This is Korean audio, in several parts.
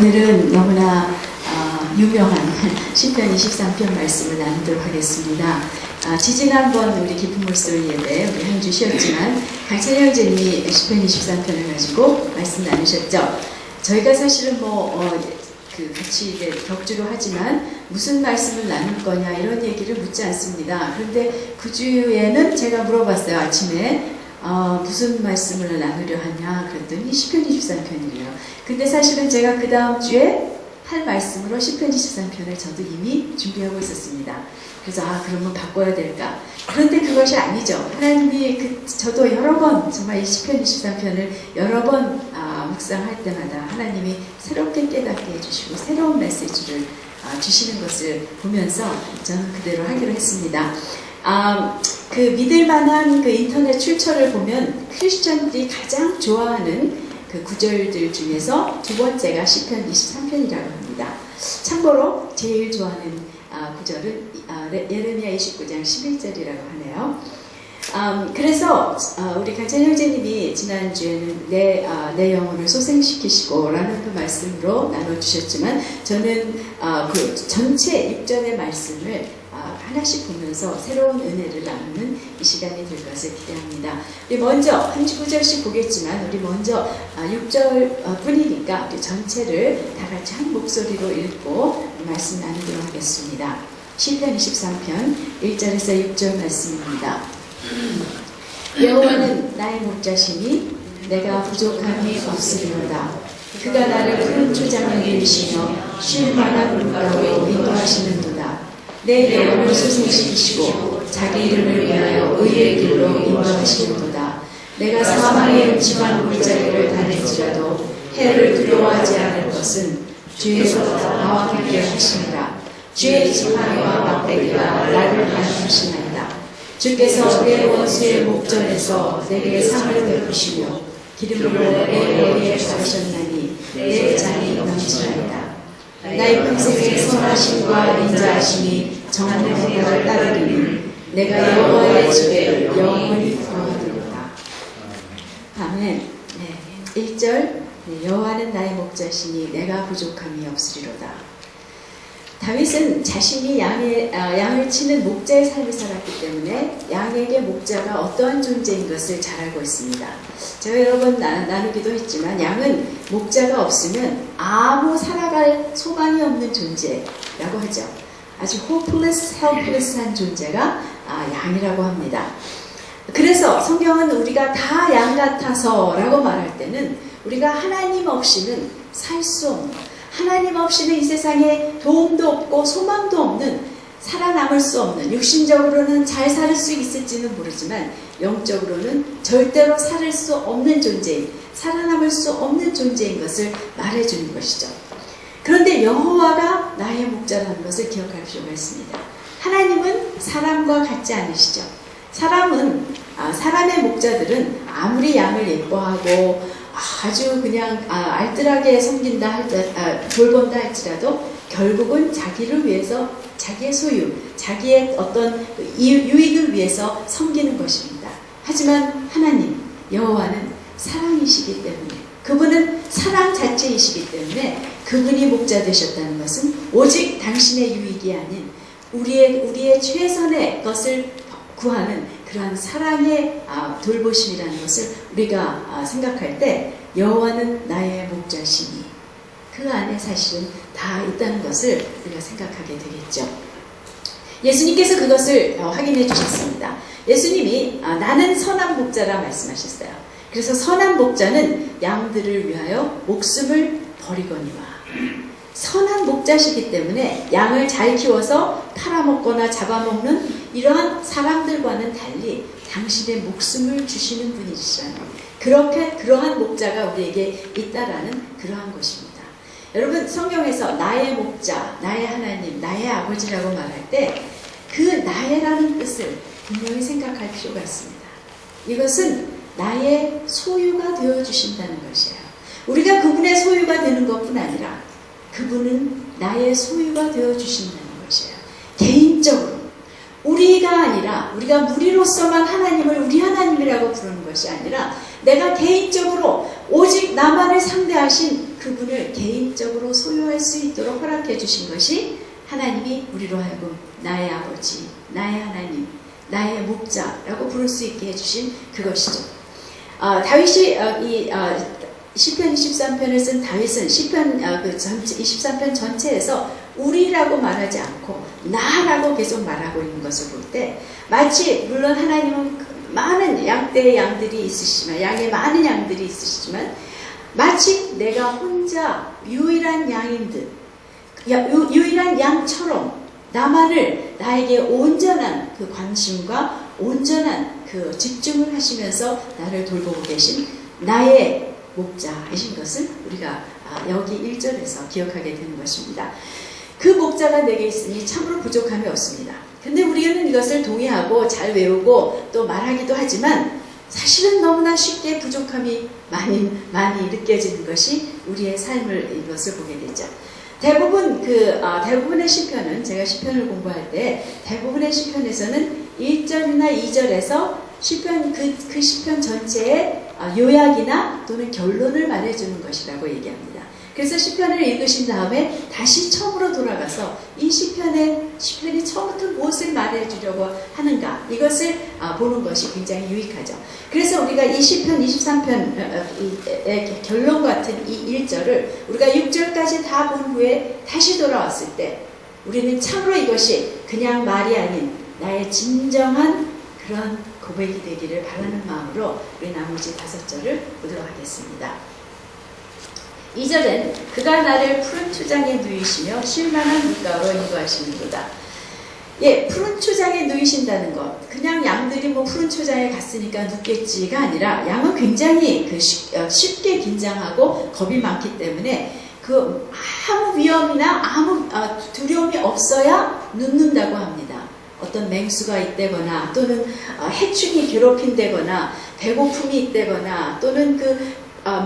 오늘은 너무나 유명한 시편 23편 말씀을 나누도록 하겠습니다. 지지난번 우리 깊은 물소리 예배 우리 한 주 쉬었지만 강찬영 제님이 시편 23편을 가지고 말씀 나누셨죠. 저희가 사실은 같이 격주로 하지만 무슨 말씀을 나눌 거냐 이런 얘기를 묻지 않습니다. 그런데 그 주에는 제가 물어봤어요. 아침에 무슨 말씀을 나누려 하냐 그랬더니 시편 23편이래요. 근데 사실은 제가 그 다음 주에 할 말씀으로 시편 23편을 저도 이미 준비하고 있었습니다. 그래서 그러면 바꿔야 될까? 그런데 그것이 아니죠. 하나님이 저도 여러 번 정말 이 시편 23편을 여러 번 묵상할 때마다 하나님이 새롭게 깨닫게 해주시고 새로운 메시지를 주시는 것을 보면서 저는 그대로 하기로 했습니다. 그 믿을만한 그 인터넷 출처를 보면 크리스천들이 가장 좋아하는 그 구절들 중에서 두 번째가 시편 23편이라고 합니다. 참고로 제일 좋아하는 구절은 예레미야 29장 11절이라고 하네요. 그래서 우리 강찬 형제님이 지난주에는 내 영혼을 소생시키시고 라는 그 말씀으로 나눠주셨지만 저는 그 전체 6절의 말씀을 하나씩 보면서 새로운 은혜를 나누는 이 시간이 될 것을 기대합니다. 우리 먼저 한 구절씩 보겠지만 우리 먼저 6절 뿐이니까 우리 전체를 다 같이 한 목소리로 읽고 말씀 나누도록 하겠습니다. 시편 23편 1절에서 6절 말씀입니다. 여호와는 나의 목자시니 내가 부족함이 없으리로다. 그가 나를 푸른 초장에 이르시며 쉴 만한 물가로 인도하시는도다. 내 영혼을 소생시키시고 자기 이름을 위하여 의의 길로 인도하시는도다. 내가 사망의 음침한 물자리를 다닐지라도 해를 두려워하지 않을 것은 주에서 나와 함께 하시니라. 주의 지팡이와 막대기가 나를 안하시나이다. 주께서 내 원수의 목전에서 내게 상을 베푸시며 기름으로 내 머리에 바르셨나니 내 잔이 넘치나이다. 나의 평생의 선하심과 인자하심이 정한 행위를 따르리니 내가 여호와의 집에 영원히 거하리로다. 아멘. 1절 여호와는 나의 목자시니 내가 부족함이 없으리로다. 다윗은 자신이 양을 치는 목자의 삶을 살았기 때문에 양에게 목자가 어떠한 존재인 것을 잘 알고 있습니다. 제가 여러 번 나누기도 했지만 양은 목자가 없으면 아무 살아갈 소망이 없는 존재라고 하죠. 아주 hopeless, helpless한 존재가 양이라고 합니다. 그래서 성경은 우리가 다 양 같아서 라고 말할 때는 우리가 하나님 없이는 살 수 없는, 하나님 없이는 이 세상에 도움도 없고 소망도 없는, 살아남을 수 없는, 육신적으로는 잘 살 수 있을지는 모르지만 영적으로는 절대로 살 수 없는 존재인, 살아남을 수 없는 존재인 것을 말해주는 것이죠. 그런데 여호와가 나의 목자라는 것을 기억할 필요가 있습니다. 하나님은 사람과 같지 않으시죠. 사람의 목자들은 아무리 양을 예뻐하고 아주 그냥 알뜰하게 섬긴다 돌본다 할지라도 결국은 자기를 위해서 자기의 소유, 자기의 어떤 유익을 위해서 섬기는 것입니다. 하지만 하나님, 여호와는 사랑이시기 때문에, 그분은 사랑 자체이시기 때문에 그분이 목자 되셨다는 것은 오직 당신의 유익이 아닌 우리의 최선의 것을 구하는 그러한 사랑의 돌보심이라는 것을 우리가 생각할 때 여호와는 나의 목자시니 그 안에 사실은 다 있다는 것을 우리가 생각하게 되겠죠. 예수님께서 그것을 확인해 주셨습니다. 예수님이 나는 선한 목자라 말씀하셨어요. 그래서 선한 목자는 양들을 위하여 목숨을 버리거니와, 선한 목자시기 때문에 양을 잘 키워서 팔아먹거나 잡아먹는 이러한 사람들과는 달리 당신의 목숨을 주시는 분이시라는, 그러한 목자가 우리에게 있다라는 그러한 것입니다. 여러분, 성경에서 나의 목자, 나의 하나님, 나의 아버지라고 말할 때 그 나의라는 뜻을 분명히 생각할 필요가 있습니다. 이것은 나의 소유가 되어주신다는 것이에요. 우리가 그분의 소유가 되는 것뿐 아니라 그분은 나의 소유가 되어주신다는 것이에요. 개인적으로. 우리가 아니라, 우리가 무리로서만 하나님을 우리 하나님이라고 부르는 것이 아니라 내가 개인적으로 오직 나만을 상대하신 그분을 개인적으로 소유할 수 있도록 허락해 주신 것이 하나님이 우리로 하여금 나의 아버지, 나의 하나님, 나의 목자라고 부를 수 있게 해주신 그것이죠. 다윗이 시편 23편을 쓴 다윗은 시편 23편 전체에서 우리라고 말하지 않고 나라고 계속 말하고 있는 것을 볼 때 마치 물론 하나님은 많은 양떼의 양들이 있으시지만 양의 많은 양들이 있으시지만 마치 내가 혼자 유일한 양인 듯 유일한 양처럼 나만을 나에게 온전한 그 관심과 온전한 그 집중을 하시면서 나를 돌보고 계신 나의 목자이신 것을 우리가 여기 1절에서 기억하게 되는 것입니다. 그 목자가 내게 있으니 참으로 부족함이 없습니다. 근데 우리는 이것을 동의하고 잘 외우고 또 말하기도 하지만 사실은 너무나 쉽게 부족함이 많이 느껴지는 것이 우리의 삶을 이것을 보게 되죠. 대부분의 시편은 제가 시편을 공부할 때 대부분의 시편에서는 1절이나 2절에서 시편 그 시편 전체의 요약이나 또는 결론을 말해주는 것이라고 얘기합니다. 그래서 시편을 읽으신 다음에 다시 처음으로 돌아가서 이 시편이 처음부터 무엇을 말해주려고 하는가 이것을 보는 것이 굉장히 유익하죠. 그래서 우리가 이 시편 23편의 결론 같은 이 1절을 우리가 6절까지 다 본 후에 다시 돌아왔을 때 우리는 참으로 이것이 그냥 말이 아닌 나의 진정한 그런 고백이 되기를 바라는 마음으로 우리 나머지 5절을 보도록 하겠습니다. 2절은 그가 나를 푸른 초장에 누이시며 쉴만한 물가로 인도하시는도다. 푸른 초장에 누이신다는 것, 그냥 양들이 푸른 초장에 갔으니까 눕겠지가 아니라 양은 굉장히 쉽게 긴장하고 겁이 많기 때문에 아무 위험이나 아무 두려움이 없어야 눕는다고 합니다. 어떤 맹수가 있다거나 또는 해충이 괴롭힌다거나 배고픔이 있다거나 또는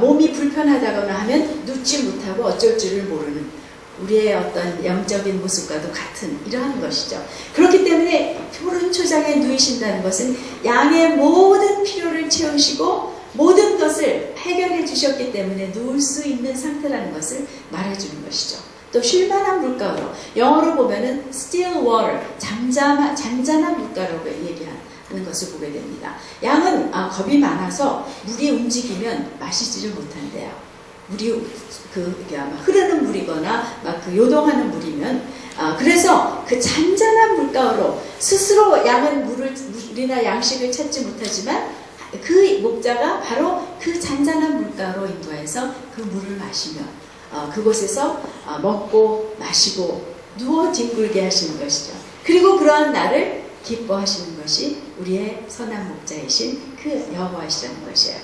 몸이 불편하다거나 하면 눕지 못하고 어쩔 줄을 모르는 우리의 어떤 영적인 모습과도 같은 이러한 것이죠. 그렇기 때문에 푸른 초장에 누이신다는 것은 양의 모든 필요를 채우시고 모든 것을 해결해 주셨기 때문에 누울 수 있는 상태라는 것을 말해주는 것이죠. 또 쉴만한 물가로 영어로 보면은 still water, 잔잔한 물가라고 얘기하는 것을 보게 됩니다. 양은 겁이 많아서 물이 움직이면 마시지를 못한대요. 물이 흐르는 물이거나 요동하는 물이면 그래서 그 잔잔한 물가로 스스로 양은 물이나 양식을 찾지 못하지만 그 목자가 바로 그 잔잔한 물가로 인도해서 그 물을 마시며 그곳에서 먹고 마시고 누워 뒹굴게 하시는 것이죠. 그리고 그러한 나를 기뻐하시는 것이 우리의 선한 목자이신 그 여호와시라는 것이에요.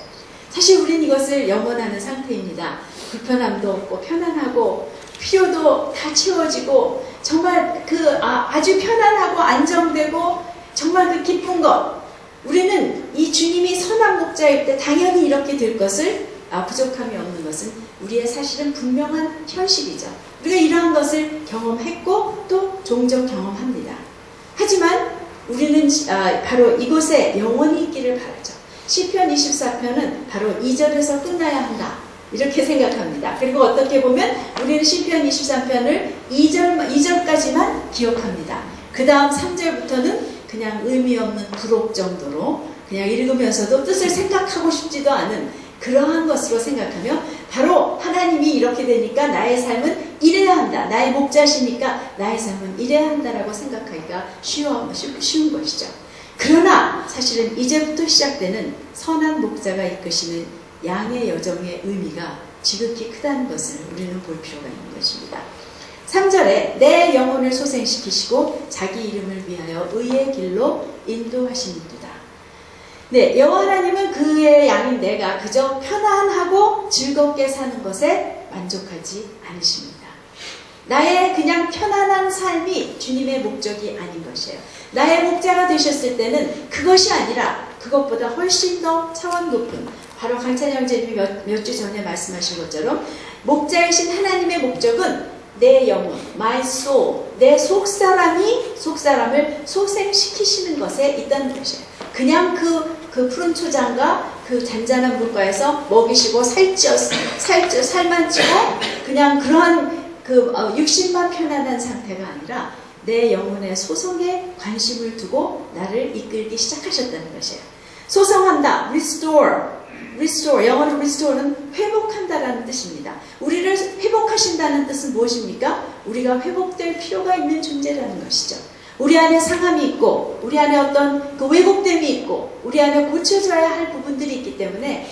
사실 우리는 이것을 영원하는 상태입니다. 불편함도 없고 편안하고 필요도 다 채워지고 정말 아주 편안하고 안정되고 정말 그 기쁜 것, 우리는 이 주님이 선한 목자일 때 당연히 이렇게 될 것을 부족함이 없는 것은 우리의 사실은 분명한 현실이죠. 우리가 이러한 것을 경험했고 또 종종 경험합니다. 하지만 우리는 바로 이곳에 영원히 있기를 바라죠. 시편 24편은 바로 2절에서 끝나야 한다 이렇게 생각합니다. 그리고 어떻게 보면 우리는 시편 23편을 2절까지만 기억합니다. 그 다음 3절부터는 그냥 의미 없는 부록 정도로 그냥 읽으면서도 뜻을 생각하고 싶지도 않은 그러한 것으로 생각하며 바로 하나님이 이렇게 되니까 나의 삶은 이래야 한다. 나의 목자시니까 나의 삶은 이래야 한다라고 생각하기가 쉬운 것이죠. 그러나 사실은 이제부터 시작되는 선한 목자가 이끄시는 양의 여정의 의미가 지극히 크다는 것을 우리는 볼 필요가 있는 것입니다. 3절에 내 영혼을 소생시키시고 자기 이름을 위하여 의의 길로 인도하시는도다. 네, 여호와 하나님은 그의 양인 내가 그저 편안하고 즐겁게 사는 것에 만족하지 않으십니다. 나의 그냥 편안한 삶이 주님의 목적이 아닌 것이에요. 나의 목자가 되셨을 때는 그것이 아니라 그것보다 훨씬 더 차원 높은 바로 강찬 형제님이 몇 주 전에 말씀하신 것처럼 목자이신 하나님의 목적은 내 영혼, my soul, 내 속사람을 소생시키시는 것에 있다는 것이에요. 그냥 그 푸른 초장과 그 잔잔한 물가에서 먹이시고 살만 찌고 그냥 그러한 육신만 편안한 상태가 아니라 내 영혼의 소성에 관심을 두고 나를 이끌기 시작하셨다는 것이에요. 소성한다, restore, 영어로 restore는 회복한다라는 뜻입니다. 우리를 회복하신다는 뜻은 무엇입니까? 우리가 회복될 필요가 있는 존재라는 것이죠. 우리 안에 상함이 있고 우리 안에 어떤 그 왜곡됨이 있고 우리 안에 고쳐져야 할 부분들이 있기 때문에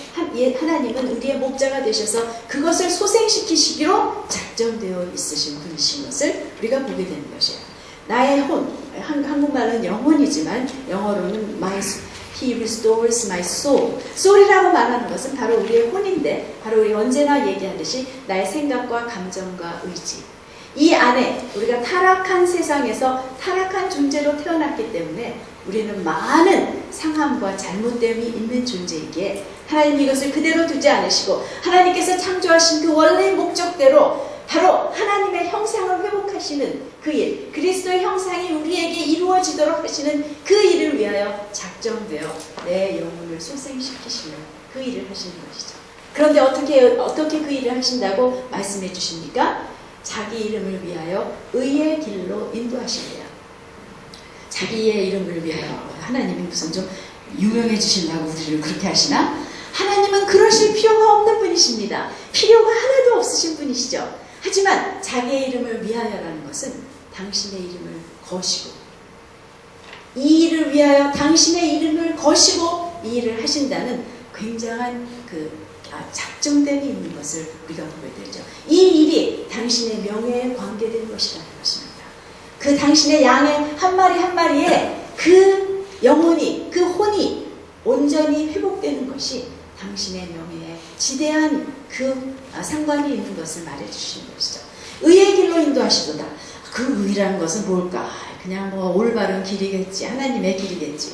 하나님은 우리의 목자가 되셔서 그것을 소생시키시기로 작정되어 있으신 분이신 것을 우리가 보게 되는 것이에요. 나의 혼, 한국말은 영혼이지만 영어로는 He restores my soul. soul이라고 말하는 것은 바로 우리의 혼인데 바로 우리 언제나 얘기하듯이 나의 생각과 감정과 의지. 이 안에 우리가 타락한 세상에서 타락한 존재로 태어났기 때문에 우리는 많은 상함과 잘못됨이 있는 존재이기에 하나님 이것을 그대로 두지 않으시고 하나님께서 창조하신 그 원래 목적대로 바로 하나님의 형상을 회복하시는 그 일, 그리스도의 형상이 우리에게 이루어지도록 하시는 그 일을 위하여 작정되어 내 영혼을 소생시키시는 그 일을 하시는 것이죠. 그런데 어떻게 그 일을 하신다고 말씀해 주십니까? 자기 이름을 위하여 의의 길로 인도하시래요. 자기의 이름을 위하여. 하나님이 무슨 좀 유명해지시려고 우리를 그렇게 하시나? 하나님은 그러실 필요가 없는 분이십니다. 필요가 하나도 없으신 분이시죠. 하지만 자기의 이름을 위하여라는 것은 당신의 이름을 거시고 이 일을 위하여 당신의 이름을 거시고 이 일을 하신다는 굉장한 작정됨이 있는 것을 우리가 보게 되죠. 이 일이 당신의 명예에 관계된 것이라는 것입니다. 그 당신의 양의 한 마리 한 마리에 그 영혼이, 그 혼이 온전히 회복되는 것이 당신의 명예에 지대한 그 상관이 있는 것을 말해주시는 것이죠. 의의 길로 인도하시도다. 그 의라는 것은 뭘까? 그냥 올바른 길이겠지. 하나님의 길이겠지.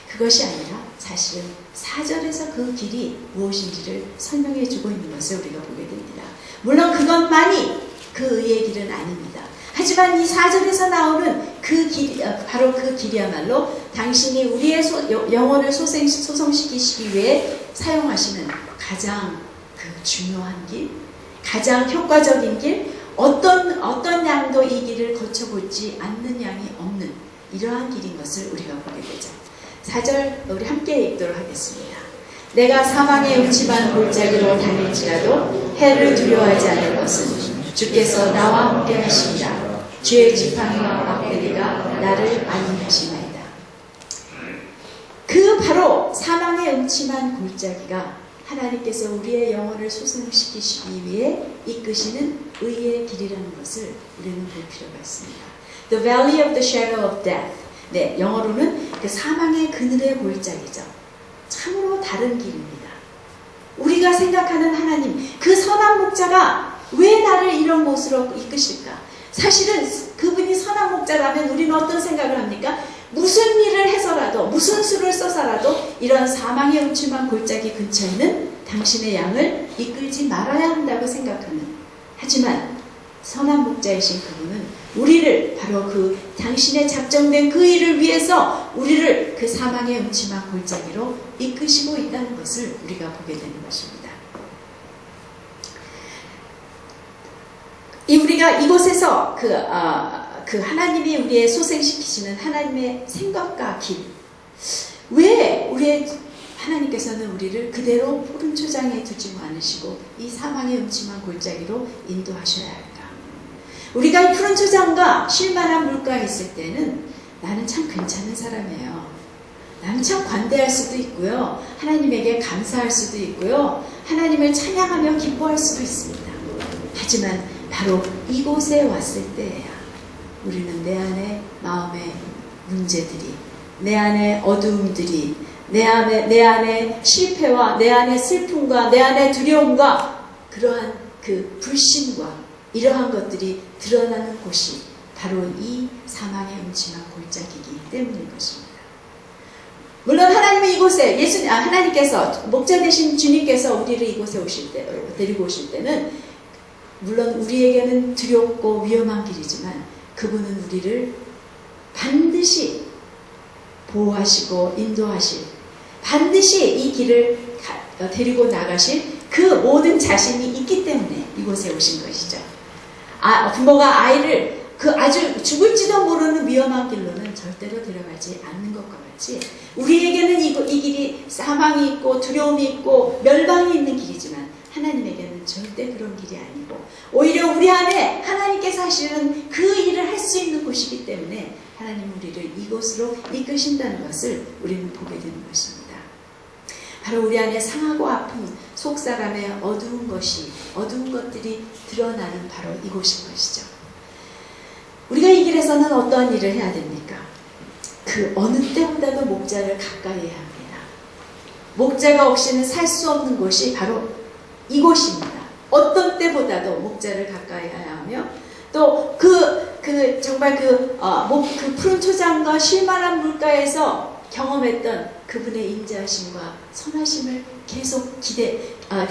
그것이 아니라 사실은 4절에서 그 길이 무엇인지를 설명해 주고 있는 것을 우리가 보게 됩니다. 물론 그것만이 그 의의 길은 아닙니다. 하지만 이 4절에서 나오는 그 길, 바로 그 길이야말로 당신이 우리의 영혼을 소성시키시기 위해 사용하시는 가장 중요한 길, 가장 효과적인 길, 어떤 양도 이 길을 거쳐보지 않는 양이 없는 이러한 길인 것을 우리가 보게 되죠. 4절 우리 함께 읽도록 하겠습니다. 내가 사망의 음침한 골짜기로 다닐지라도 해를 두려워하지 않을 것은 주께서 나와 함께 하십니다. 주의 지팡이와 막대기가 나를 안위하시나이다. 그 바로 사망의 음침한 골짜기가 하나님께서 우리의 영혼을 소생시키시기 위해 이끄시는 의의 길이라는 것을 우리는 볼 필요가 있습니다. The valley of the shadow of death. 네, 영어로는 그 사망의 그늘의 골짜기죠. 참으로 다른 길입니다. 우리가 생각하는 하나님, 그 선한 목자가 왜 나를 이런 곳으로 이끄실까? 사실은 그분이 선한 목자라면 우리는 어떤 생각을 합니까? 무슨 일을 해서라도, 무슨 수를 써서라도 이런 사망의 음침한 골짜기 근처에는 당신의 양을 이끌지 말아야 한다고 생각하는. 하지만 선한 목자이신 그분은 우리를 바로 그 당신의 작정된 그 일을 위해서 우리를 그 사망의 음침한 골짜기로 이끄시고 있다는 것을 우리가 보게 되는 것입니다. 우리가 이곳에서 그 하나님이 우리의 소생시키시는 하나님의 생각과 길, 왜 우리의 하나님께서는 우리를 그대로 푸른 초장에 두지 않으시고 이 사망의 음침한 골짜기로 인도하셔야 할까? 우리가 이 푸른 초장과 쉴만한 물가에 있을 때는 나는 참 괜찮은 사람이에요. 나는 참 관대할 수도 있고요. 하나님에게 감사할 수도 있고요. 하나님을 찬양하며 기뻐할 수도 있습니다. 하지만 바로 이곳에 왔을 때야 우리는 내 안에 마음의 문제들이, 내 안에 어두움들이, 내 안에 실패와 내 안에 슬픔과 내 안에 두려움과 그러한 그 불신과 이러한 것들이 드러나는 곳이 바로 이 사망의 음침한 골짜기이기 때문인 것입니다. 물론 하나님이 이곳에 하나님께서 목자 되신 주님께서 우리를 이곳에 데리고 오실 때는 물론 우리에게는 두렵고 위험한 길이지만 그분은 우리를 반드시 보호하시고 인도하실, 반드시 이 길을 데리고 나가실 그 모든 자신이 있기 때문에 이곳에 오신 것이죠. 부모가 아이를 그 아주 죽을지도 모르는 위험한 길로는 절대로 데려가지 않는 것과 같이 우리에게는 이 길이 사망이 있고 두려움이 있고 멸망이 있는 길이지만 하나님에게는 절대 그런 길이 아니고 오히려 우리 안에 하나님께서 하시는 그 일을 할 수 있는 곳이기 때문에 하나님 우리를 이곳으로 이끄신다는 것을 우리는 보게 되는 것입니다. 바로 우리 안에 상하고 아픈 속사람의 어두운 것들이 드러나는 바로 이곳인 것이죠. 우리가 이 길에서는 어떠한 일을 해야 됩니까? 그 어느 때보다도 목자를 가까이 해야 합니다. 목자가 없이는 살 수 없는 곳이 바로 이곳입니다. 어떤 때보다도 목자를 가까이 해야 하며 또 정말 그 푸른 초장과 쉴만한 물가에서 경험했던 그분의 인자하심과 선하심을 계속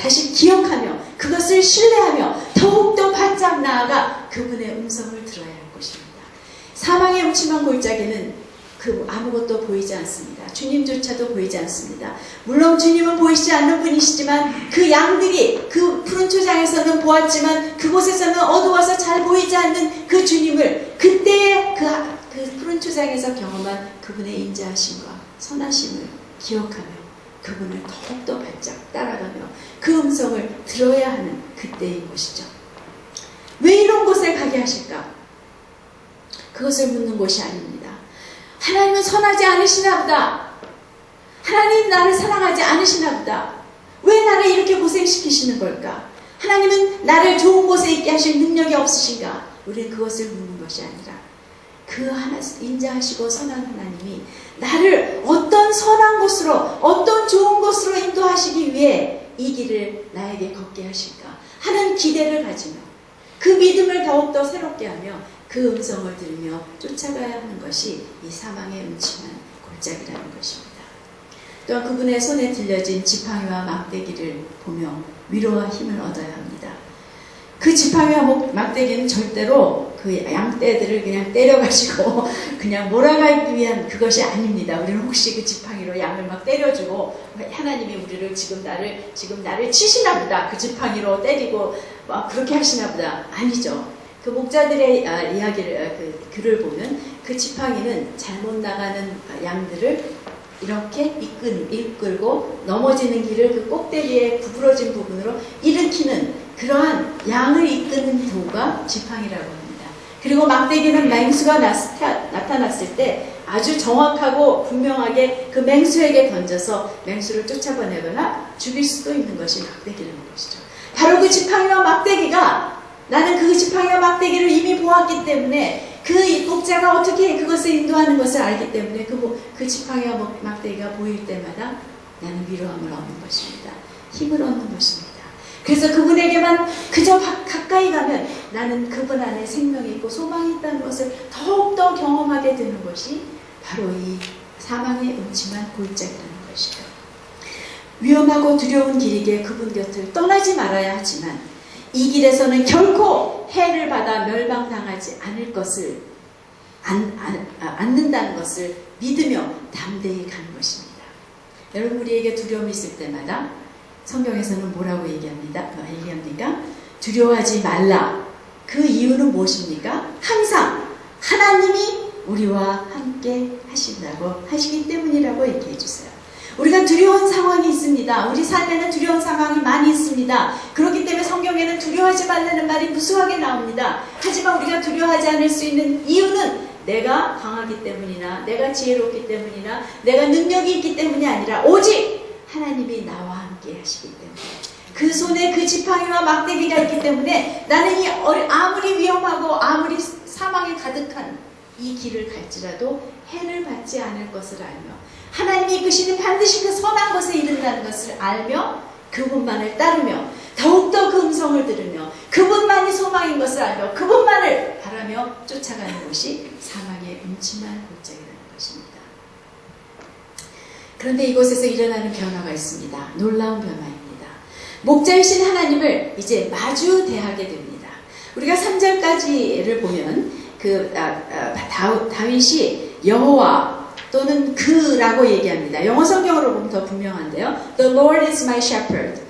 다시 기억하며 그것을 신뢰하며 더욱더 바짝 나아가 그분의 음성을 들어야 할 것입니다. 사망의 음침한 골짜기는 아무것도 보이지 않습니다. 주님조차도 보이지 않습니다. 물론 주님은 보이지 않는 분이시지만 그 양들이 그 푸른 초장에서는 보았지만 그곳에서는 어두워서 잘 보이지 않는 그 주님을 그때의 그 푸른 초장에서 경험한 그분의 인자하심과 선하심을 기억하며 그분을 더욱더 바짝 따라가며 그 음성을 들어야 하는 그때인 것이죠. 왜 이런 곳에 가게 하실까? 그것을 묻는 곳이 아닙니다. 하나님은 선하지 않으시나 보다. 하나님 나를 사랑하지 않으시나 보다. 왜 나를 이렇게 고생시키시는 걸까? 하나님은 나를 좋은 곳에 있게 하실 능력이 없으신가? 우리는 그것을 묻는 것이 아니라 그 인자하시고 선한 하나님이 나를 어떤 선한 곳으로 어떤 좋은 곳으로 인도하시기 위해 이 길을 나에게 걷게 하실까 하는 기대를 가지며 그 믿음을 더욱더 새롭게 하며 그 음성을 들으며 쫓아가야 하는 것이 이 사망의 음침한 골짜기라는 것입니다. 또한 그분의 손에 들려진 지팡이와 막대기를 보며 위로와 힘을 얻어야 합니다. 그 지팡이와 막대기는 절대로 그 양떼들을 그냥 때려가지고 그냥 몰아가기 위한 그것이 아닙니다. 우리는 혹시 그 지팡이로 양을 막 때려주고 하나님이 우리를 지금 나를 치시나 보다. 그 지팡이로 때리고 막 그렇게 하시나 보다. 아니죠. 그 목자들의 이야기를 글을 보면 그 지팡이는 잘못 나가는 양들을 이렇게 이끌고 넘어지는 길을 그 꼭대기에 구부러진 부분으로 일으키는 그러한 양을 이끄는 도가 지팡이라고 합니다. 그리고 막대기는 맹수가 나타났을 때 아주 정확하고 분명하게 그 맹수에게 던져서 맹수를 쫓아보내거나 죽일 수도 있는 것이 막대기라는 것이죠. 바로 그 지팡이와 막대기가 나는 그 지팡이와 막대기를 이미 보았기 때문에 그 목자가 어떻게 그것을 인도하는 것을 알기 때문에 그 지팡이와 막대기가 보일 때마다 나는 위로함을 얻는 것입니다. 힘을 얻는 것입니다. 그래서 그분에게만 그저 가까이 가면 나는 그분 안에 생명이 있고 소망이 있다는 것을 더욱더 경험하게 되는 것이 바로 이 사망의 음침한 골짜기라는 것이죠. 위험하고 두려운 길이기에 그분 곁을 떠나지 말아야 하지만 이 길에서는 결코 해를 받아 멸망당하지 않는다는 것을 믿으며 담대히 가는 것입니다. 여러분 우리에게 두려움이 있을 때마다 성경에서는 뭐라고 얘기합니까? 두려워하지 말라. 그 이유는 무엇입니까? 항상 하나님이 우리와 함께 하시기 때문이라고 얘기해 주세요. 우리가 두려운 상황이 있습니다. 우리 삶에는 두려운 상황이 많이 있습니다. 그렇기 때문에 성경에는 두려워하지 말라는 말이 무수하게 나옵니다. 하지만 우리가 두려워하지 않을 수 있는 이유는 내가 강하기 때문이나 내가 지혜롭기 때문이나 내가 능력이 있기 때문이 아니라 오직 하나님이 나와 함께 하시기 때문에 그 손에 그 지팡이와 막대기가 있기 때문에 나는 아무리 위험하고 아무리 사망이 가득한 이 길을 갈지라도 해를 받지 않을 것을 알며 하나님이 이끄시는 반드시 그 선한 곳에 이른다는 것을 알며 그분만을 따르며 더욱더 그 음성을 들으며 그분만이 소망인 것을 알며 그분만을 바라며 쫓아가는 것이 사망의 음침한 골짜기라는 것입니다. 그런데 이곳에서 일어나는 변화가 있습니다. 놀라운 변화입니다. 목자이신 하나님을 이제 마주 대하게 됩니다. 우리가 3절까지를 보면 다윗이 여호와 또는 그라고 얘기합니다. 영어 성경으로 보면 더 분명한데요. The Lord is my shepherd.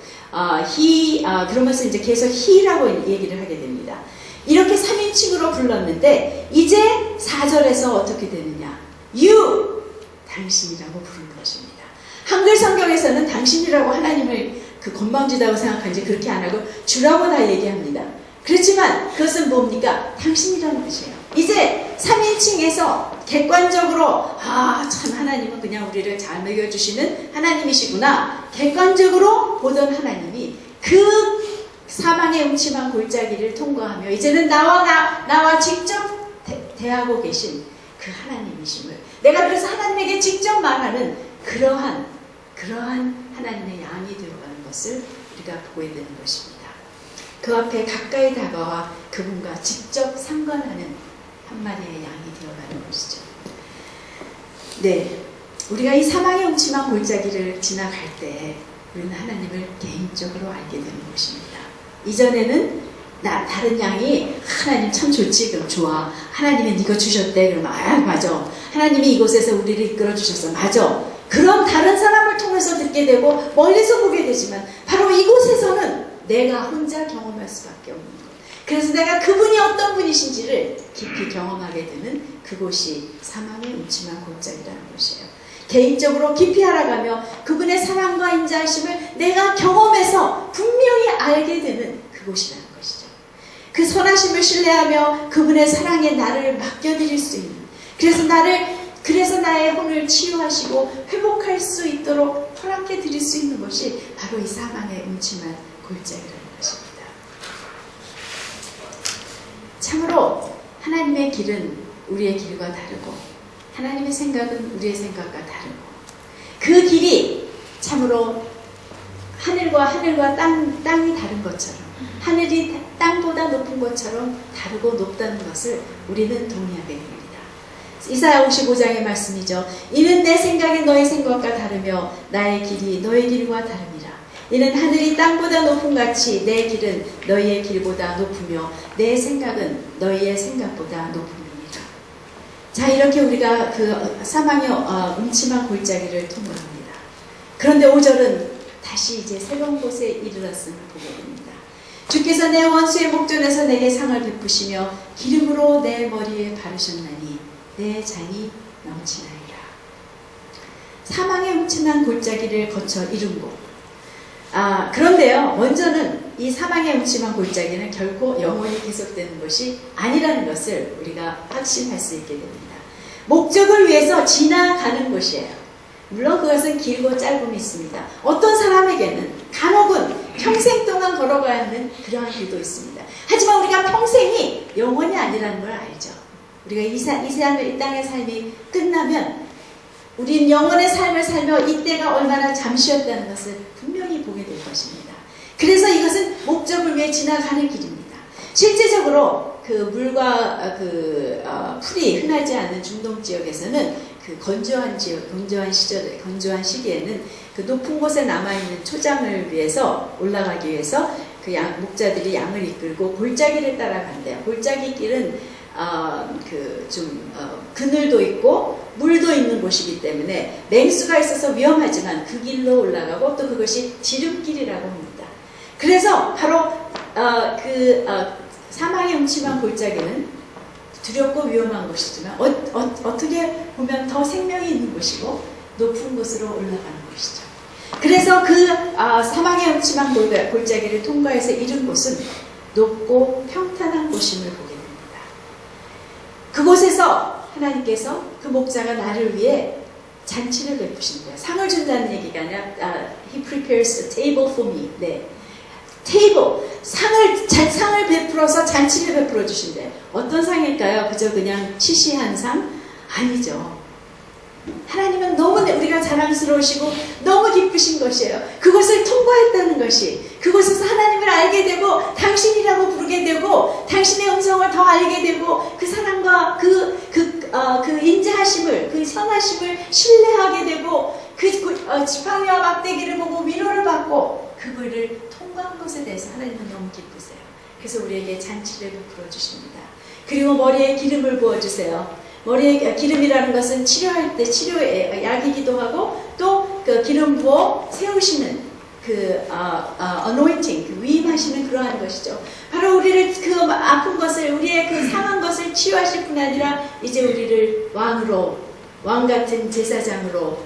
그러면서 이제 계속 he라고 얘기를 하게 됩니다. 이렇게 3인칭으로 불렀는데 이제 4절에서 어떻게 되느냐? You, 당신이라고 부르는 것입니다. 한글 성경에서는 당신이라고 하나님을 건방지다고 생각하는지 그렇게 안 하고 주라고 다 얘기합니다. 그렇지만 그것은 뭡니까? 당신이라는 것이에요. 이제 3인칭에서 객관적으로 참 하나님은 그냥 우리를 잘 먹여주시는 하나님이시구나. 객관적으로 보던 하나님이 그 사망의 음침한 골짜기를 통과하며 이제는 나와 직접 대하고 계신 그 하나님이심을 내가 그래서 하나님에게 직접 말하는 그러한 하나님의 양이 되어가는 것을 우리가 보게 되는 것입니다. 그 앞에 가까이 다가와 그분과 직접 상관하는 한 마리의 양이 되어가는 것이죠. 네, 우리가 이 사망의 음침한 골짜기를 지나갈 때 우리는 하나님을 개인적으로 알게 되는 것입니다. 이전에는 다른 양이 하나님 참 좋지? 그럼 좋아. 하나님은 이거 주셨대. 그러면 맞아. 하나님이 이곳에서 우리를 이끌어 주셨어. 맞아. 그런 다른 사람을 통해서 듣게 되고 멀리서 보게 되지만 바로 이곳에서는 내가 혼자 경험할 수밖에 없는 것. 그래서 내가 그분이 어떤 분이신지를 깊이 경험하게 되는 그곳이 사망의 음침한 골짜기라는 것이에요. 개인적으로 깊이 알아가며 그분의 사랑과 인자하심을 내가 경험해서 분명히 알게 되는 그곳이라는 것이죠. 그 선하심을 신뢰하며 그분의 사랑에 나를 맡겨드릴 수 있는 그래서 나의 혼을 치유하시고 회복할 수 있도록 허락해 드릴 수 있는 것이 바로 이 사망의 음침한 골짜기라는 것입니다. 참으로 하나님의 길은 우리의 길과 다르고 하나님의 생각은 우리의 생각과 다르고 그 길이 참으로 하늘과 땅이 다른 것처럼 하늘이 땅보다 높은 것처럼 다르고 높다는 것을 우리는 동의하게 됩니다. 이사야 55장의 말씀이죠. 이는 내 생각이 너의 생각과 다르며 나의 길이 너의 길과 다릅니다. 이는 하늘이 땅보다 높음 같이 내 길은 너희의 길보다 높으며 내 생각은 너희의 생각보다 높음이니라. 자, 이렇게 우리가 그 사망의 음침한 골짜기를 통과합니다. 그런데 5절은 다시 이제 새로운 곳에 이르렀음을 보게 됩니다. 주께서 내 원수의 목전에서 내게 상을 베푸시며 기름으로 내 머리에 바르셨나니 내 잔이 넘치나이다. 사망의 음침한 골짜기를 거쳐 이룬 곳. 그런데요, 먼저는 이 사망의 음침한 골짜기는 결코 영원히 계속되는 것이 아니라는 것을 우리가 확신할 수 있게 됩니다. 목적을 위해서 지나가는 곳이에요. 물론 그것은 길고 짧음이 있습니다. 어떤 사람에게는 간혹은 평생 동안 걸어가야 하는 그러한 길도 있습니다. 하지만 우리가 평생이 영원이 아니라는 걸 알죠. 우리가 이 땅의 삶이 끝나면 우린 영원의 삶을 살며 이때가 얼마나 잠시였다는 것을 분명히 보게 될 것입니다. 그래서 이것은 목적을 위해 지나가는 길입니다. 실제적으로 그 물과 풀이 흔하지 않은 중동 지역에서는 그 건조한 시기에는 그 높은 곳에 남아있는 초장을 위해서 올라가기 위해서 그 목자들이 양을 이끌고 골짜기를 따라간대요. 골짜기 길은 그늘도 있고 물도 있는 곳이기 때문에 맹수가 있어서 위험하지만 그 길로 올라가고 또 그것이 지름길이라고 합니다. 그래서 바로 사망의 음침한 골짜기는 두렵고 위험한 곳이지만 어떻게 보면 더 생명이 있는 곳이고 높은 곳으로 올라가는 곳이죠. 그래서 그 사망의 음침한 골짜기를 통과해서 이룬 곳은 높고 평탄한 곳임을 보게 됩니다. 그곳에서 하나님께서 그 목자가 나를 위해 잔치를 베푸신대요. 상을 준다는 얘기가 아니라 He prepares a table for me. 네. 테이블, 상을 베풀어서 잔치를 베풀어 주신대. 어떤 상일까요? 그저 그냥 시시한 상? 아니죠. 하나님은 너무 우리가 자랑스러우시고 너무 기쁘신 것이에요. 그것을 통과했다는 것이, 그곳에서 하나님을 알게 되고 당신이라고 부르게 되고 당신의 음성을 더 알게 되고 그 사랑과 그 인자하심을, 그 선하심을 신뢰하게 되고 그 지팡이와 막대기를 보고 위로를 받고 그거를 통과한 것에 대해서 하나님은 너무 기쁘세요. 그래서 우리에게 잔치를 베풀어 주십니다. 그리고 머리에 기름을 부어주세요. 머리에 기름이라는 것은 치료할 때 치료의 약이기도 하고 또 그 기름 부어 세우시는 그 anointing, 그 위임하시는 그러한 것이죠. 바로 우리를 그 아픈 것을, 우리의 그 상한 것을 치유하실 뿐 아니라 이제 우리를 왕으로, 왕 같은 제사장으로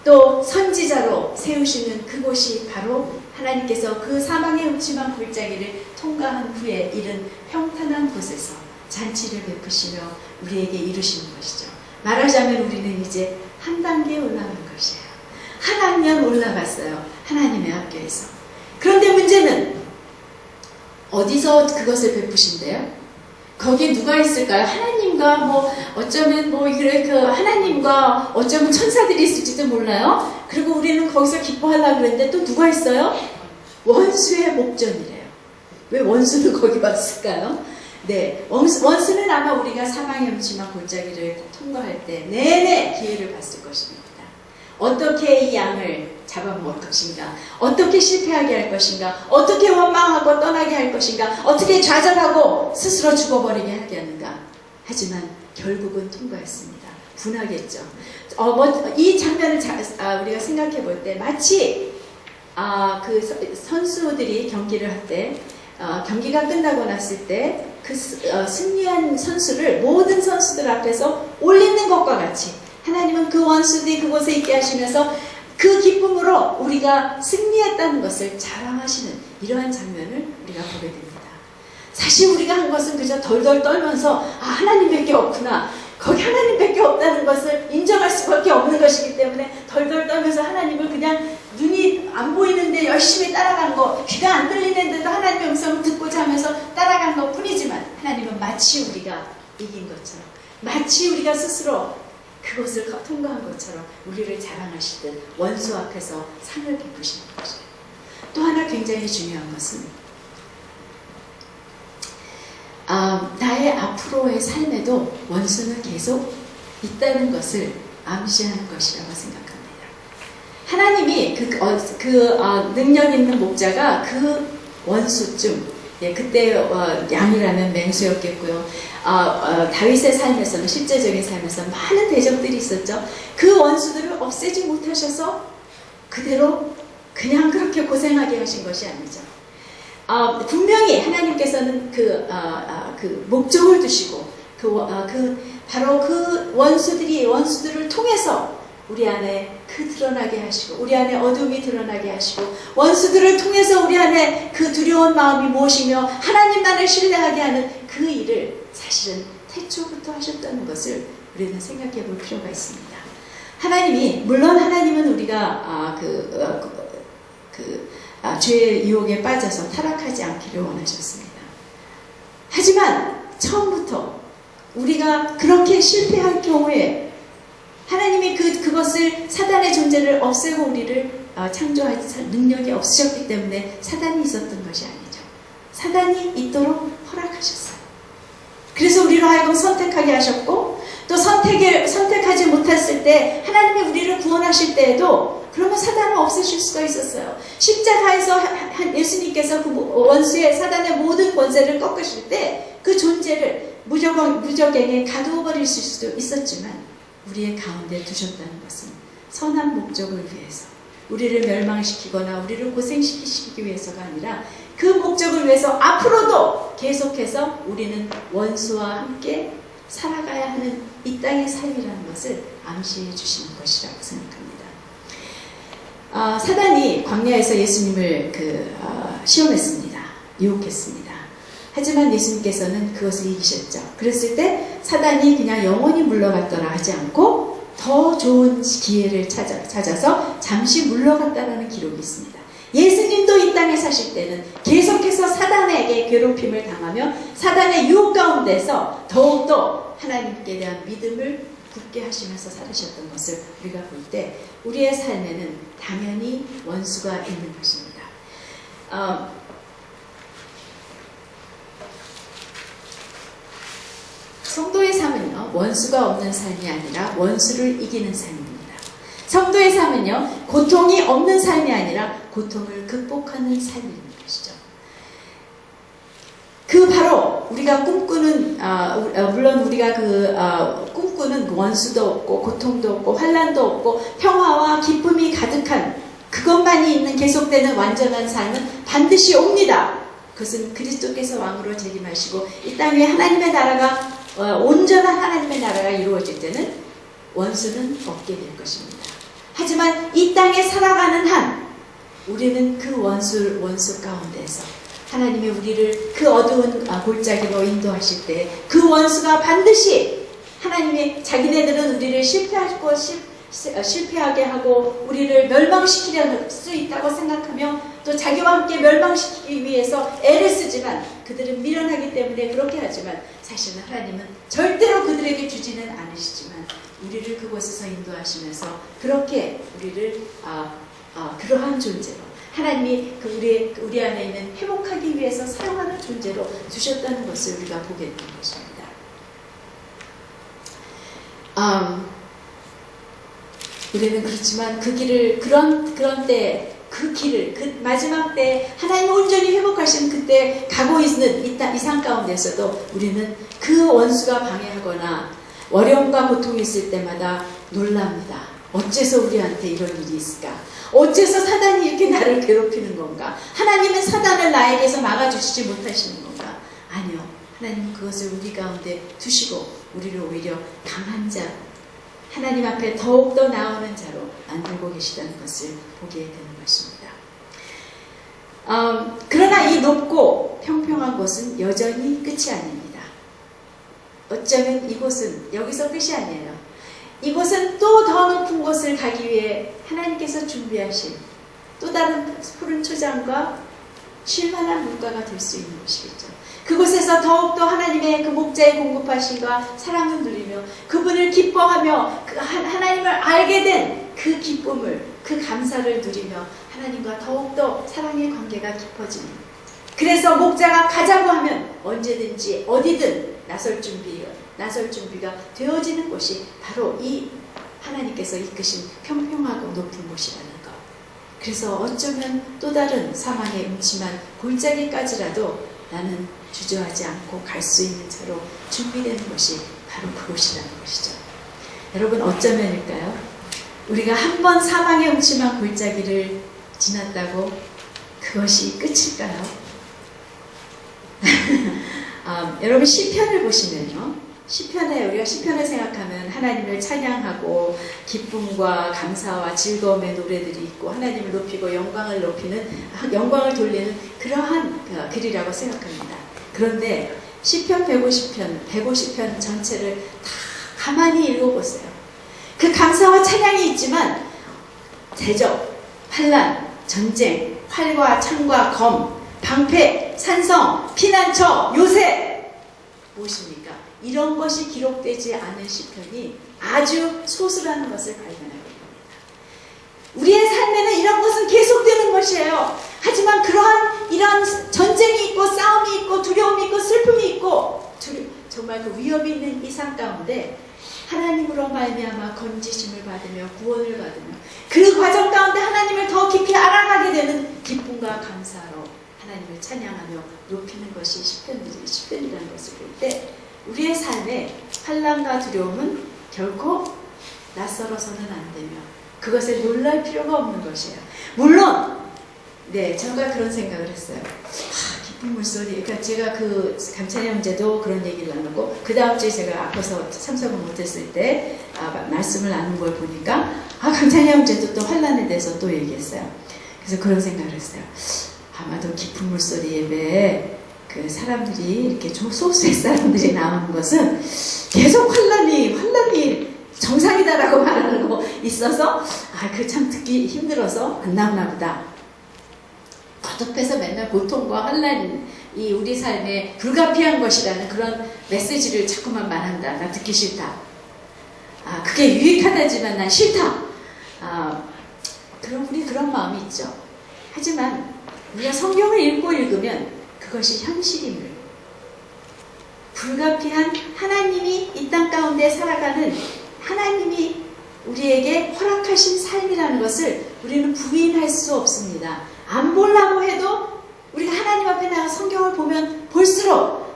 또 선지자로 세우시는 그곳이 바로 하나님께서 그 사망의 음침한 골짜기를 통과한 후에 이른 평탄한 곳에서 잔치를 베푸시며 우리에게 이루시는 것이죠. 말하자면 우리는 이제 한 단계 올라간 것이에요. 한 학년 올라갔어요. 하나님의 학교에서. 그런데 문제는 어디서 그것을 베푸신대요? 거기에 누가 있을까요? 하나님과 뭐 어쩌면 뭐 그래 그 하나님과 어쩌면 천사들이 있을지도 몰라요. 그리고 우리는 거기서 기뻐하려고 그랬는데 또 누가 있어요? 원수의 목전이래요. 왜 원수는 거기 왔을까요? 네, 원수는 아마 우리가 사망의 음침한 골짜기를 통과할 때 내내 기회를 봤을 것입니다. 어떻게 이 양을 잡아먹을 것인가, 어떻게 실패하게 할 것인가, 어떻게 원망하고 떠나게 할 것인가, 어떻게 좌절하고 스스로 죽어버리게 하게 하는가. 하지만 결국은 통과했습니다. 분하겠죠. 이 장면을 우리가 생각해 볼 때 마치 그 선수들이 경기를 할 때 경기가 끝나고 났을 때 그 승리한 선수를 모든 선수들 앞에서 올리는 것과 같이 하나님은 그 원수들이 그곳에 있게 하시면서 그 기쁨으로 우리가 승리했다는 것을 자랑하시는 이러한 장면을 우리가 보게 됩니다. 사실 우리가 한 것은 그저 덜덜 떨면서 하나님밖에 없구나, 거기 하나님밖에 없다는 것을 인정할 수밖에 없는 것이기 때문에 덜덜 떨면서 하나님을 그냥 눈이 안 보이는데 열심히 따라간 거, 귀가 안 들리는데도 하나님의 음성을 듣고자 하면서 따라간 것 뿐이지만 하나님은 마치 우리가 이긴 것처럼, 마치 우리가 스스로 그것을 통과한 것처럼 우리를 자랑하시듯 원수 앞에서 상을 베푸시는 것이에요. 또 하나 굉장히 중요한 것은 나의 앞으로의 삶에도 원수는 계속 있다는 것을 암시하는 것이라고 생각합니다. 하나님이 능력 있는 목자가 그 원수쯤, 그때 양이라면 맹수였겠고요. 다윗의 삶에서는, 실제적인 삶에서 많은 대적들이 있었죠. 그 원수들을 없애지 못하셔서 그대로 그냥 그렇게 고생하게 하신 것이 아니죠. 분명히 하나님께서는 그 목적을 두시고 바로 그 원수들을 통해서 우리 안에 드러나게 하시고, 우리 안에 어둠이 드러나게 하시고, 원수들을 통해서 우리 안에 그 두려운 마음이 무엇이며 하나님만을 신뢰하게 하는 그 일을 사실은 태초부터 하셨다는 것을 우리는 생각해 볼 필요가 있습니다. 물론 하나님은 우리가 죄의 유혹에 빠져서 타락하지 않기를 원하셨습니다. 하지만 처음부터 우리가 그렇게 실패할 경우에 하나님이 그것을, 사단의 존재를 없애고 우리를 창조할 능력이 없으셨기 때문에 사단이 있었던 것이 아니죠. 사단이 있도록 허락하셨어요. 그래서 우리로 하여금 선택하게 하셨고, 또 선택하지 못했을 때 하나님이 우리를 구원하실 때에도 그러면 사단을 없애실 수가 있었어요. 십자가에서 예수님께서 그 원수의 사단의 모든 권세를 꺾으실 때 그 존재를 무적행에 가두어 버릴 수도 있었지만 우리의 가운데 두셨다는 것은 선한 목적을 위해서, 우리를 멸망시키거나 우리를 고생시키기 위해서가 아니라 그 목적을 위해서 앞으로도 계속해서 우리는 원수와 함께 살아가야 하는 이 땅의 삶이라는 것을 암시해 주시는 것이라고 생각합니다. 사단이 광야에서 예수님을 시험했습니다. 유혹했습니다. 하지만 예수님께서는 그것을 이기셨죠. 그랬을 때 사단이 그냥 영원히 물러갔더라 하지 않고 더 좋은 기회를 찾아서 잠시 물러갔다라는 기록이 있습니다. 예수님도 이 땅에 사실 때는 계속해서 사단에게 괴롭힘을 당하며 사단의 유혹 가운데서 더욱더 하나님께 대한 믿음을 굳게 하시면서 살으셨던 것을 우리가 볼 때 우리의 삶에는 당연히 원수가 있는 것입니다. 성도의 삶은요, 원수가 없는 삶이 아니라 원수를 이기는 삶입니다. 성도의 삶은요, 고통이 없는 삶이 아니라 고통을 극복하는 삶인 것이죠. 바로 우리가 꿈꾸는, 물론 우리가 꿈꾸는 원수도 없고 고통도 없고 환난도 없고 평화와 기쁨이 가득한 그것만이 있는 계속되는 완전한 삶은 반드시 옵니다. 그것은 그리스도께서 왕으로 재림하시고 이 땅 위에 하나님의 나라가 온전한 하나님의 나라가 이루어질 때는 원수는 없게 될 것입니다. 하지만 이 땅에 살아가는 한 우리는 그 원수 가운데서 하나님이 우리를 그 어두운 골짜기로 인도하실 때 그 원수가 반드시 하나님이 자기네들은 우리를 실패하게 하고 우리를 멸망시키려 수 있다고 생각하며 또 자기와 함께 멸망시키기 위해서 애를 쓰지만 그들은 미련하기 때문에 그렇게 하지만 사실은 하나님은 절대로 그들에게 주지는 않으시지만 우리를 그곳에서 인도하시면서 그렇게 우리를 그러한 존재로 하나님이 우리 안에 있는 회복하기 위해서 사용하는 존재로 두셨다는 것을 우리가 보게 되는 것입니다. 우리는 그렇지만 그 길을 그런 때 그 길을 그 마지막 때 하나님 온전히 회복하신 그때 가고 있는 이 상 가운데서도 우리는 그 원수가 방해하거나 어려움과 고통이 있을 때마다 놀랍니다. 어째서 우리한테 이런 일이 있을까? 어째서 사단이 이렇게 나를 괴롭히는 건가? 하나님은 사단을 나에게서 막아주시지 못하시는 건가? 아니요. 하나님은 그것을 우리 가운데 두시고 우리를 오히려 강한 자, 하나님 앞에 더욱더 나오는 자로 만들고 계시다는 것을 보게 되는 것입니다. 그러나 이 높고 평평한 곳은 여전히 끝이 아닙니다. 어쩌면 이곳은 여기서 끝이 아니에요. 이곳은 또 더 높은 곳을 가기 위해 하나님께서 준비하신 또 다른 푸른 초장과 쉴만한 물가가 될 수 있는 곳이겠죠. 그곳에서 더욱더 하나님의 그 목자의 공급하심과 사랑을 누리며 그분을 기뻐하며 하나님을 알게 된 그 기쁨을 그 감사를 누리며 하나님과 더욱더 사랑의 관계가 깊어지는 그래서 목자가 가자고 하면 언제든지 어디든 나설 준비가 되어지는 곳이 바로 이 하나님께서 이끄신 평평하고 높은 곳이라는 것. 그래서 어쩌면 또 다른 사망의 음침한 골짜기까지라도 나는 주저하지 않고 갈 수 있는 차로 준비되는 것이 바로 그곳이라는 것이죠. 여러분 어쩌면일까요? 우리가 한 번 사망의 음침한 골짜기를 지났다고 그것이 끝일까요? 여러분 시편을 보시면요. 우리가 시편을 생각하면 하나님을 찬양하고 기쁨과 감사와 즐거움의 노래들이 있고 하나님을 높이고 영광을 돌리는 그러한 글이라고 생각합니다. 그런데 시편 150편 전체를 다 가만히 읽어보세요. 그 감사와 찬양이 있지만 대적, 환난, 전쟁, 활과 창과 검, 방패, 산성, 피난처, 요새 무엇입니까? 이런 것이 기록되지 않은 시편이 아주 소수라는 것을 발견하게 됩니다. 우리의 삶에는 이런 것은 계속되는 것이에요. 하지만 이런 전쟁이 있고 싸움이 있고 두려움이 있고 슬픔이 있고 정말 그 위협이 있는 이 삶 가운데 하나님으로 말미암아 건지심을 받으며 구원을 받으며 그 과정 가운데 하나님을 더 깊이 알아가게 되는 기쁨과 감사로 하나님을 찬양하며 높이는 것이 시편이라는 것을 볼 때 우리의 삶에 환난과 두려움은 결코 낯설어서는 안 되며 그것에 놀랄 필요가 없는 것이에요. 물론 제가 그런 생각을 했어요. 기쁜 물소리. 그러니까 제가 그 감찬이 형제도 그런 얘기를 나누고 그 다음 주에 제가 아파서 참석을 못했을 때 말씀을 나눈 걸 보니까 감찬이 형제도 또 환난에 대해서 또 얘기했어요. 그래서 그런 생각을 했어요. 아마도 기쁜 물소리 예배에 그 사람들이 이렇게 소수의 사람들이 나오는 것은 계속 환난이 정상이다라고 말하는 거 있어서 그 참 듣기 힘들어서 안 나오나 보다. 거듭해서 맨날 고통과 환난이 우리 삶에 불가피한 것이라는 그런 메시지를 자꾸만 말한다. 나 듣기 싫다. 그게 유익하다지만 난 싫다. 우리 그런 마음이 있죠. 하지만 우리가 성경을 읽으면 그것이 현실임을 불가피한 하나님이 이 땅 가운데 살아가는 하나님이 우리에게 허락하신 삶이라는 것을 우리는 부인할 수 없습니다. 안 보려고 해도 우리가 하나님 앞에 나가 성경을 보면 볼수록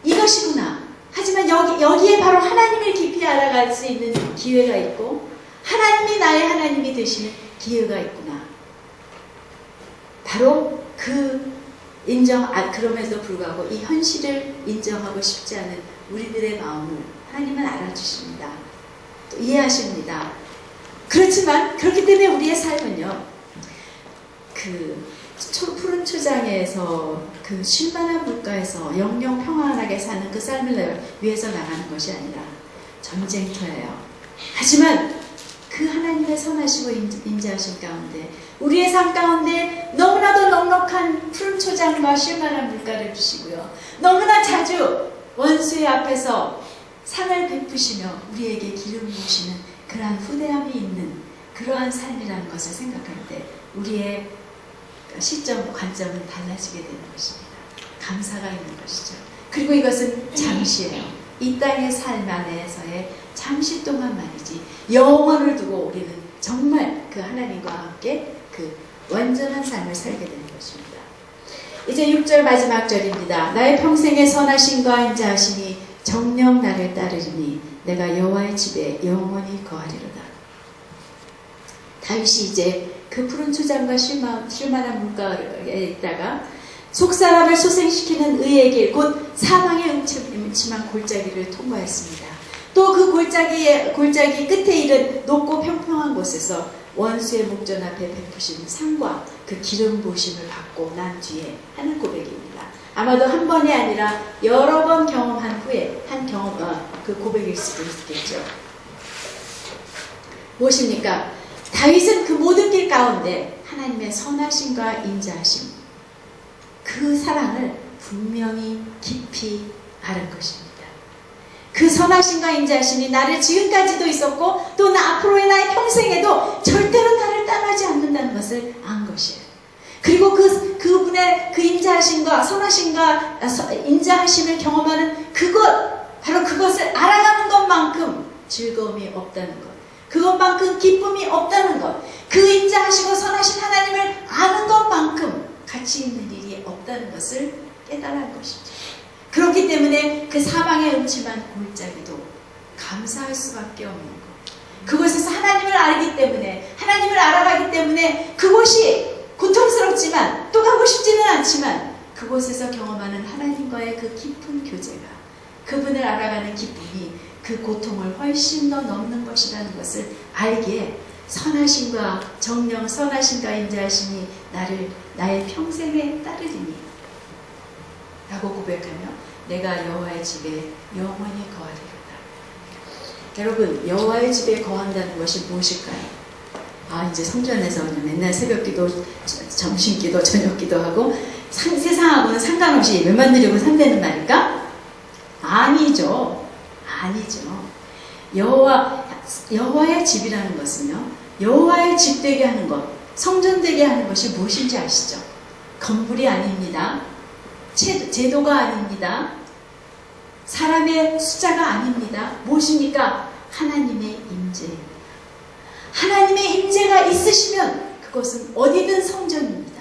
이것이구나. 하지만 여기에 바로 하나님을 깊이 깊이 알아갈 수 있는 기회가 있고 하나님이 나의 하나님이 되시는 기회가 있구나. 바로 그럼에도 불구하고 이 현실을 인정하고 싶지 않은 우리들의 마음을 하나님은 알아주십니다. 또 이해하십니다. 그렇지만 그렇기 때문에 우리의 삶은요, 푸른 초장에서 그 쉴만한 물가에서 영영 평안하게 사는 그 삶을 위해서 나가는 것이 아니라 전쟁터예요. 하지만 그 하나님의 선하시고 인자하신 가운데 우리의 삶 가운데 너무나도 넉넉한 푸른 초장과 쉴만한 물가를 주시고요, 너무나 자주 원수의 앞에서 상을 베푸시며 우리에게 기름 부으시는 그러한 후대함이 있는 그러한 삶이라는 것을 생각할 때 우리의 시점, 관점은 달라지게 되는 것입니다. 감사가 있는 것이죠. 그리고 이것은 잠시예요. 이 땅의 삶 안에서의 잠시 동안만이지 영원을 두고 우리는 정말 그 하나님과 함께 그 완전한 삶을 살게 되는 것입니다. 이제 6절 마지막 절입니다. 나의 평생의 선하심과 인자하심이 정녕 나를 따르리니 내가 여호와의 집에 영원히 거하리로다. 다윗이 이제 그 푸른 초장과 쉴만한 물가에 있다가 속사람을 소생시키는 의의 길, 곧 사망의 음침한 골짜기를 통과했습니다. 또 그 골짜기 끝에 이른 높고 평평한 곳에서 원수의 목전 앞에 베푸신 상과 그 기름 부으심을 받고 난 뒤에 하는 고백입니다. 아마도 한 번이 아니라 여러 번 경험한 후에 한 그 고백일 수도 있겠죠. 무엇입니까? 다윗은 그 모든 길 가운데 하나님의 선하심과 인자하심, 그 사랑을 분명히 깊이 알은 것입니다. 그 선하심과 인자하심이 나를 지금까지도 있었고 또 앞으로의 나의 평생에도 절대로 나를 떠나지 않는다는 것을 안 것이에요. 그리고 그분의 그 인자하심과 선하심과 인자하심을 경험하는 바로 그것을 알아가는 것만큼 즐거움이 없다는 것, 그것만큼 기쁨이 없다는 것, 그 인자하시고 선하신 하나님을 아는 것만큼 가치 있는 일이 없다는 것을 깨달은 것이죠. 그렇기 때문에 그 사방의 음침한 골짜기도 감사할 수밖에 없는 것, 그곳에서 하나님을 알기 때문에, 하나님을 알아가기 때문에 그곳이 고통스럽지만 또 가고 싶지는 않지만 그곳에서 경험하는 하나님과의 그 깊은 교제가, 그분을 알아가는 기쁨이 그 고통을 훨씬 더 넘는 것이라는 것을 알기에 선하심과 정령, 선하심과 인자하심이 나의 평생에 따르리니 라고 고백하며 내가 여호와의 집에 영원히 거하리로다. 여러분, 여호와의 집에 거한다는 것이 무엇일까요? 이제 성전에서 맨날 새벽기도, 점심기도, 저녁기도 하고 세상하고는 상관없이 몇만 드리고 산다는 말일까? 아니죠. 여호와의 집이라는 것은요, 여호와의 집 되게 하는 것, 성전 되게 하는 것이 무엇인지 아시죠? 건물이 아닙니다. 제도가 아닙니다. 사람의 숫자가 아닙니다. 무엇입니까? 하나님의 임재입니다. 하나님의 임재가 있으시면 그것은 어디든 성전입니다.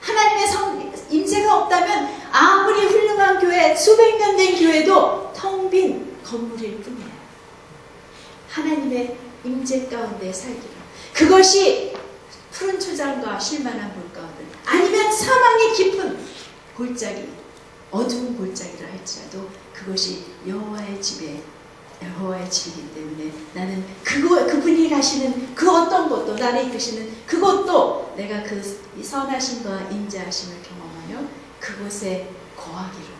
하나님의 임재가 없다면 아무리 훌륭한 교회, 수백 년 된 교회도 텅 빈 건물일 뿐이에요. 하나님의 임재 가운데 살기로, 그것이 푸른 초장과 쉴만한 물가든 아니면 사망의 깊은 골짜기, 어두운 골짜기라 할지라도 그것이 여호와의 집이기 때문에 나는 그분이 가시는 그 어떤 곳도, 나를 이끄시는 그곳도 내가 그 선하심과 인자하심을 경험하며 그곳에 거하기로,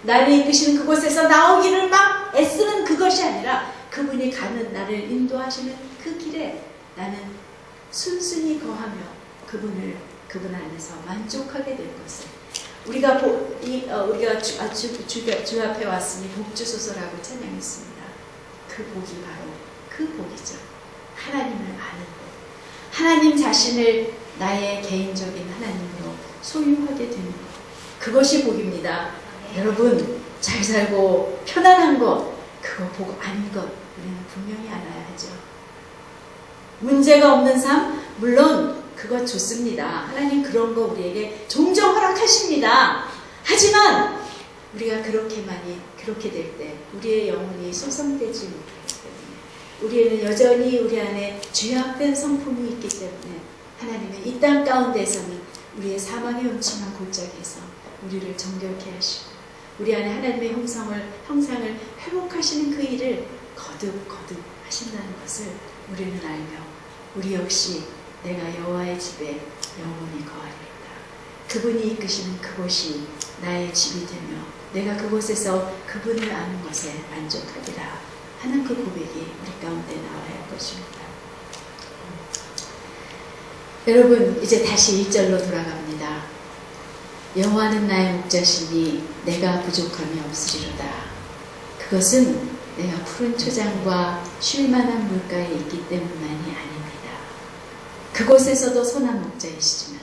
나를 이끄시는 그곳에서 나오기를 막 애쓰는 그것이 아니라 그분이 가는, 나를 인도하시는 그 길에 나는 순순히 거하며 그분 안에서 만족하게 될 것을, 우리가 주 앞에 왔으니 복 주소서라고 찬양했습니다. 그 복이 바로 그 복이죠. 하나님을 아는 것, 하나님 자신을 나의 개인적인 하나님으로 소유하게 되는 것, 그것이 복입니다. 여러분, 잘 살고 편안한 것, 그거 복 아닌 것 우리는 분명히 알아야 하죠. 문제가 없는 삶, 물론 그거 좋습니다. 하나님 그런 거 우리에게 종종 허락하십니다. 하지만 우리가 그렇게 될 때 우리의 영혼이 소성되지 못할 때, 우리는 여전히 우리 안에 죄악된 성품이 있기 때문에 하나님은 이 땅 가운데서는 우리의 사망의 음침한 골짜기에서 우리를 정결케 하시고 우리 안에 하나님의 형상을 회복하시는 그 일을 거듭 하신다는 것을 우리는 알며 우리 역시 내가 여호와의 집에 영원히 거하리이다. 그분이 이끄시는 그곳이 나의 집이 되며 내가 그곳에서 그분을 아는 것에 만족하리라 하는 그 고백이 우리 가운데 나와야 할 것입니다. 여러분, 이제 다시 1절로 돌아갑니다. 여호와는 나의 목자시니 내가 부족함이 없으리로다. 그것은 내가 푸른 초장과 쉴만한 물가에 있기 때문만이 아닙니다. 그곳에서도 선한 목자이시지만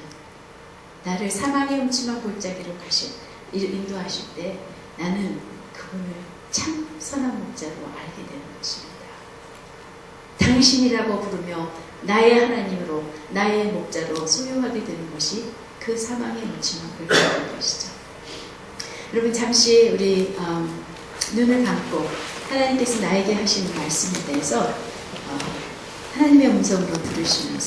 나를 사망의 음침한 골짜기로 인도하실 때 나는 그분을 참 선한 목자로 알게 되는 것입니다. 당신이라고 부르며 나의 하나님으로 나의 목자로 소유하게 되는 것이 그 사망의 음침한 골짜기인 것이죠. 여러분, 잠시 우리 눈을 감고 하나님께서 나에게 하시는 말씀에 대해서 하나님의 음성으로 들으시면서